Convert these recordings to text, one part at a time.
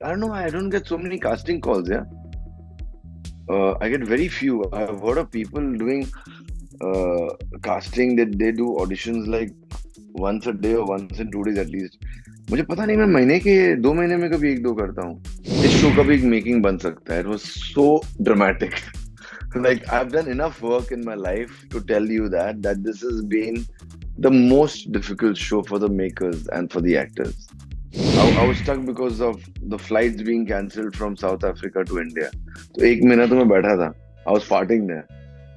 I don't know why I don't get so many casting calls. Yeah, I get very few. I've heard of people doing uh, casting that they do auditions like once a day or once in 2 days at least. मुझे पता नहीं मैं महीने के 2 महीने में कभी एक दो करता हूँ. इस शो का भी एक मेकिंग बन सकता है. It was so dramatic. Like I've done enough work in my life to tell you that this has been the most difficult show for the makers and for the actors. I was stuck because of the flights being cancelled from South Africa to India. तो एक महीना तो मैं बैठा था. I was partying there.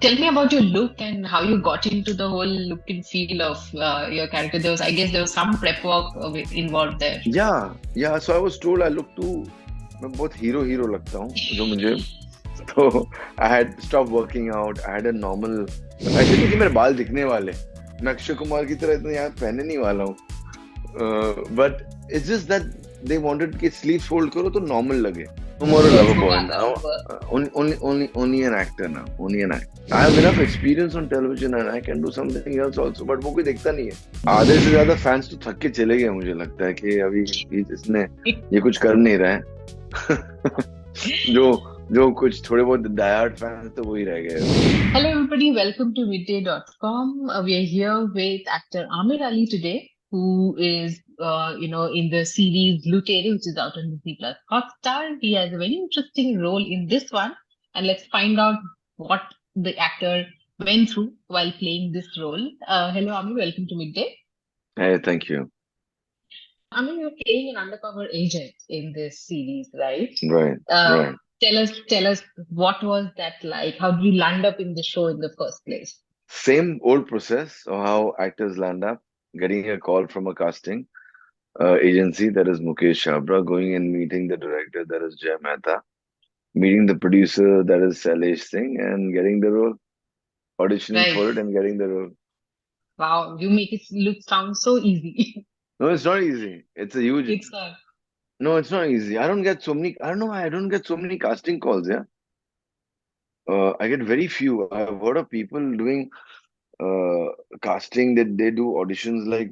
Tell me about your look and how you got into the whole look and feel of your character. I guess there was some prep work involved there. Yeah, yeah. So I was told I look too. मैं बहुत hero लगता हूँ जो मुझे. तो I had stopped working out. I had a normal. ऐसे नहीं कि मेरे बाल दिखने वाले. मैं अक्षय कुमार की तरह इतना यहाँ पहनने नहीं वाला हूँ. But it's just that they wanted कि sleeves fold करो तो normal लगे. No more a lover boy now. Only an actor now. Only an actor. I have enough experience on television and I can do something else also. But वो कोई देखता नहीं है. आधे से ज्यादा फैंस तो थक के चले गए. मुझे लगता है कि अभी इसने ये कुछ कर नहीं रहा है. जो जो कुछ थोड़े बहुत डायहार्ड फैंस तो वही रह गए. Hello, everybody. Welcome to midday.com. We are here with actor Amir Ali today, who is, in the series Lutere, which is out on Disney Plus Hotstar. He has a very interesting role in this one, and let's find out what the actor went through while playing this role. Hello, Amir. Welcome to Midday. Hey, thank you. Amir, you're playing an undercover agent in this series, right? Right, Uh, right. tell us, what was that like? How did you land up in the show in the first place? Same old process of how actors land up, getting a call from a casting agency, that is Mukesh Chabra, going and meeting the director, that is Jay Mehta, meeting the producer, that is Sailesh Singh, and getting the role, auditioning Right. for it and getting the role. Wow, you make it look sound so easy. No, it's not easy. It's a huge. It's No, it's not easy. I don't get so many. I don't know why I don't get so many casting calls. Yeah, I get very few. I've heard of people doing uh, casting that they do auditions like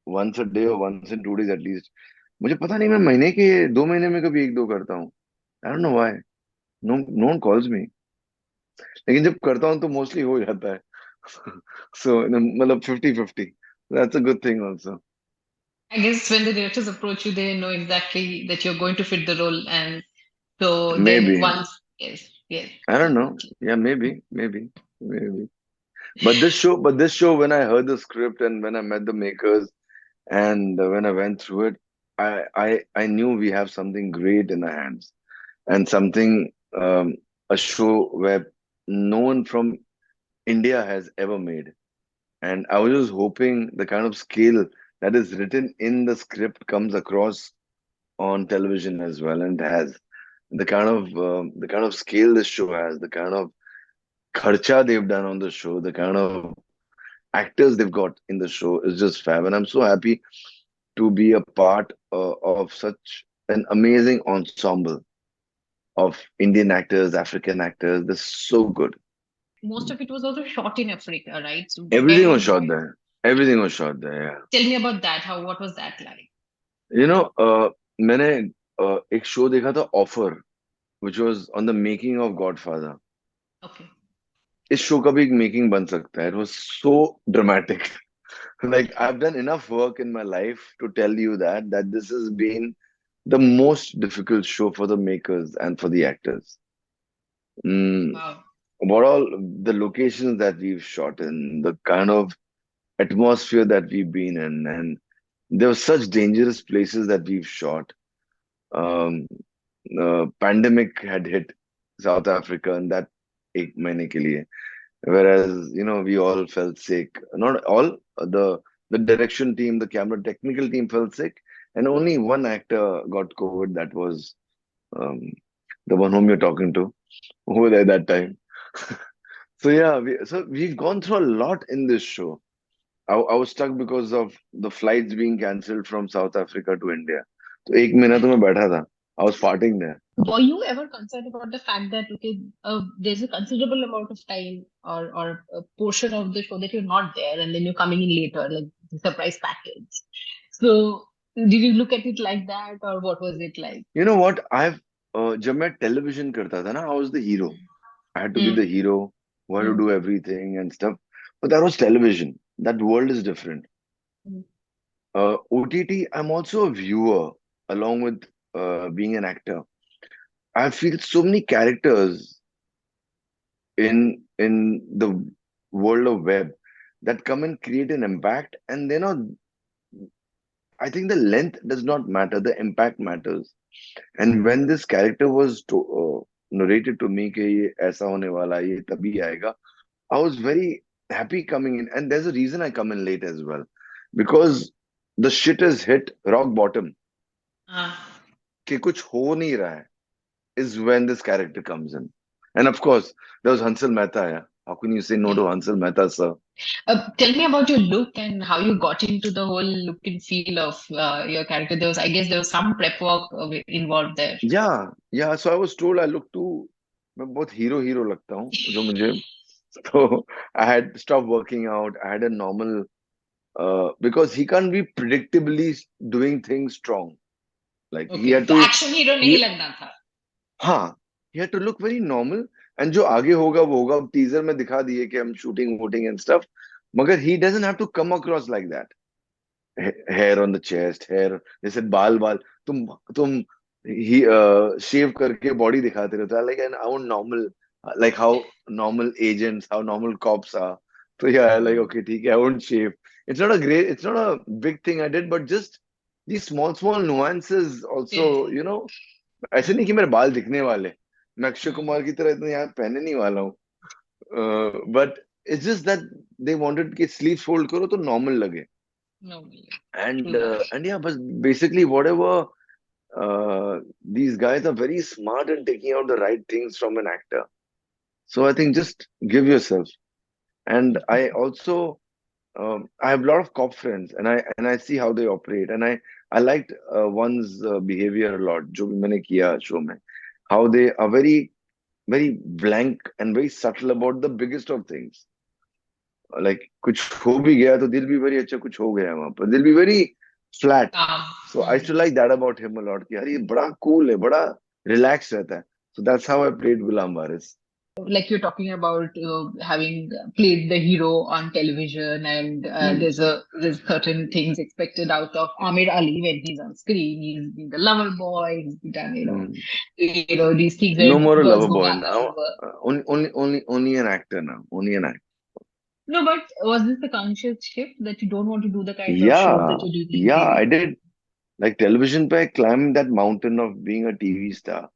once a day or once in 2 days at least. मुझे पता नहीं मैं महीने के 2 महीने में कभी एक दो करता हूँ. I don't know why. No one calls me. लेकिन जब करता हूँ तो मोस्टली हो जाता है. So मतलब 50-50. That's a good thing also. I guess when the directors approach you, they know exactly that you're going to fit the role, and so then Maybe. once, yes, yes. I don't know. Yeah, maybe. But this show, when I heard the script and when I met the makers and when I went through it, I knew we have something great in our hands and something a show where no one from India has ever made. And I was just hoping the kind of scale that is written in the script comes across on television as well, and has the kind of scale this show has, the kind of kharcha they've done on the show, the kind of actors they've got in the show is just fab. And I'm so happy to be a part of such an amazing ensemble of Indian actors, African actors. They're so good. Most of it was also shot in Africa, right? So Everything where was did shot you there. Everything was shot there. Yeah. tell me about that? What was that like? You know, मैंने एक show देखा था Offer, which was on the making of Godfather. Okay. इस show का भी एक making बन सकता है. It was so dramatic. Like I've done enough work in my life to tell you that this has been the most difficult show for the makers and for the actors. Mm, Wow. what all the locations that we've shot in, the kind of atmosphere that we've been in, and there were such dangerous places that we've shot. Um, pandemic had hit South Africa and that एक महीने के लिए. Whereas, we all felt sick. Not all, the direction team, the camera technical team felt sick, and only one actor got COVID. That was um, the one whom you're talking to, who were there that time. So yeah, we've gone through a lot in this show. I was stuck because of the flights being cancelled from South Africa to India. तो एक महीना तो मैं बैठा था. I was partying there. Were you ever concerned about the fact that okay, there's a considerable amount of time or a portion of the show that you're not there, and then you're coming in later, like the surprise package. So Did you look at it like that, or what was it like? You know what? जब मैं television करता था ना, I was the hero. I had to be Mm, the hero who had to mm, do everything and stuff. But that was television. That world is different. mm. OTT, I'm also a viewer along with being an actor. I feel so many characters in the world of web that come and create an impact, and I think the length does not matter, the impact matters. And when this character was narrated to me कि ये ऐसा होने वाला है, ये तभी आएगा, I was very happy coming in, and there's a reason I come in late as well, because the shit has hit rock bottom Ah. कि कुछ हो नहीं रहा है, is when this character comes in. And of course, there was Hansal Mehta. Yeah. How can you say no to Hansal Mehta, sir? Tell me about your look and how you got into the whole look and feel of your character. I guess there was some prep work involved there. Yeah, yeah. So I was told I look too, मैं बहुत hero hero लगता हूँ जो मुझे. So I had stopped working out. I had a normal because he can't be predictably doing things strong. Like he Okay, had तो to action hero नहीं he लगना था. हाँ, he had to look very normal. And जो आगे होगा वो होगा. टीजर में दिखा दिए कि हम शूटिंग वूटिंग एंड स्टफ. मगर he doesn't have to come across like that. Hair on the chest, hair जैसे बाल तुम he shave करके body दिखाते रहते हो. Like an how normal, like how normal agents, how normal cops are. So yeah, like okay, ठीक है, I won't shave. It's not a big thing I did, but just these small nuances also, you know. ऐसे नहीं कि मेरे बाल दिखने वाले. मैं अक्षय कुमार की तरह इतने यार पहनने नहीं वाला हूँ. But it's just that they wanted कि sleeves fold करो तो normal लगे. No, true that. And yeah, but basically whatever these guys are very smart in taking out the right things from an actor. So I think just give yourself. And I also I have a lot of cop friends, and I see how they operate, and I liked one's behavior a lot. जो भी मैंने किया show में, how they are very blank and very subtle about the biggest of things. Like कुछ हो भी गया तो दिल भी very अच्छा कुछ हो गया वहां पर. They'll be very flat. Um, So I used to like that about him a lot. कि यार ये बड़ा cool है, बड़ा relaxed रहता है. So that's how I played Ghulam Waris. like you're talking about having played the hero on television, and Hmm. there's certain things expected out of Amir Ali when he's on screen. He's been the lover boy. He's done, Hmm. these things where No more a girls lover go boy back. now. Only an actor now. Only an actor. No, but was this the conscious shift that you don't want to do the kind of shows Yeah, that you're doing in yeah, I TV? did. Like television पे I climbed that mountain of being a TV star.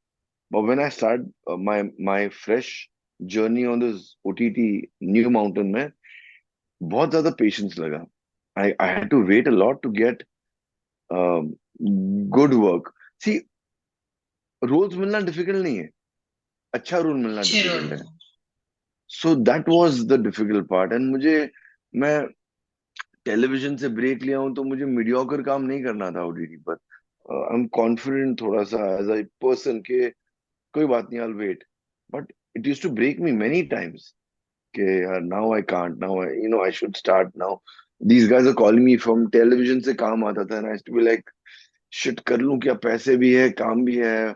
But when I started my fresh journey on this OTT new mountain में, बहुत ज्यादा patience लगा. I had to wait a lot to get um, good work. See, roles मिलना difficult नहीं है. अच्छा role मिलना difficult है. Chiro. So that was the difficult part. And मैं टेलीविजन से ब्रेक लिया हूं तो मुझे मीडियोकर काम नहीं करना था ओटीटी पर. आई एम कॉन्फिडेंट थोड़ा सा एज अ पर्सन के कोई बात नहीं, I wait. But it used to break me many times कि यार now I can't, now I I should start now. These guys are calling me from television से काम आता था, and I to be like shit, कर लूं क्या, पैसे भी है काम भी है.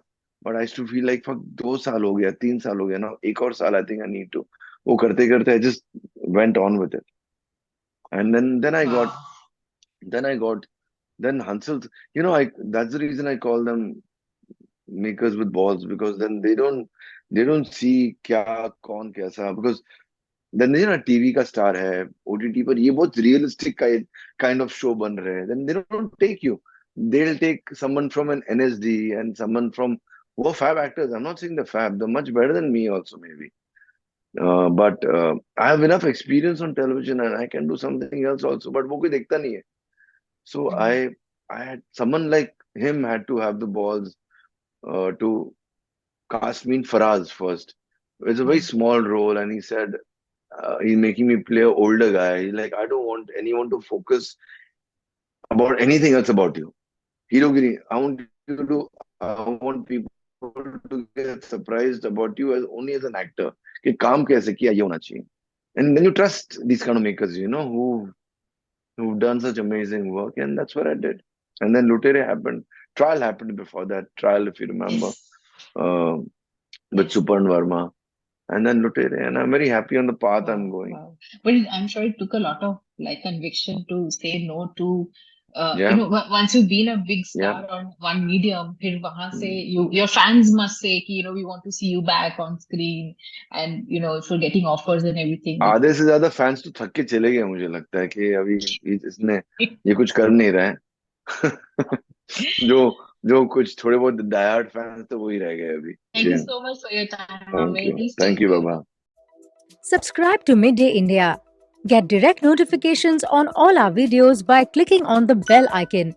But I to feel like fuck 2 साल हो गया, 3 साल हो गया ना, एक और साल I think I need to. वो करते करते I just went on with it. And then I got Wow. then I got then Hansel, I that's the reason I call them makers with balls, because then they don't see क्या कौन कैसा, because then they ना TV का star है, OTT पर ये बहुत realistic kind of show बन रहे हैं, then they don't take you. They'll take someone from an NSD and someone from who are fab actors. I'm not saying they're fab, they're much better than me also maybe. But I have enough experience on television and I can do something else also, but वो कोई देखता नहीं है. So Mhm. I had someone like him had to have the balls to cast me in Faraz first. It's a very Mhm. small role, and he said he's making me play an older guy. He's like, I don't want anyone to focus about anything else about you. Hirogiri, I want people to get surprised about you as only as an actor. कि काम कैसे किया ये होना चाहिए. And then you trust these kind of makers, who've done such amazing work, and that's what I did. And then Lutere happened. Trial happened before that. Trial, if you remember, Yes. uh, with Suparn Verma. And then Lutere. And I'm very happy on the path I'm Wow, going. wow. But I'm sure it took a lot of like conviction to say no to, Yeah, once you've been a big yeah. star on one medium, फिर वहां से Mm. your fans must say कि, we want to see you back on screen, and if you're getting offers and everything, it आधे was से ज्यादा fans तो थक के चले गए, मुझे लगता है कि अभी इसने ये कुछ कर नहीं रहा है। जो जो कुछ थोड़े बहुत डायहार्ड फैंस तो वही रह गए अभी। Thank you so much for your time, Amir. Please thank take you care. Baba. Subscribe to Midday India. Get direct notifications on all our videos by clicking on the bell icon.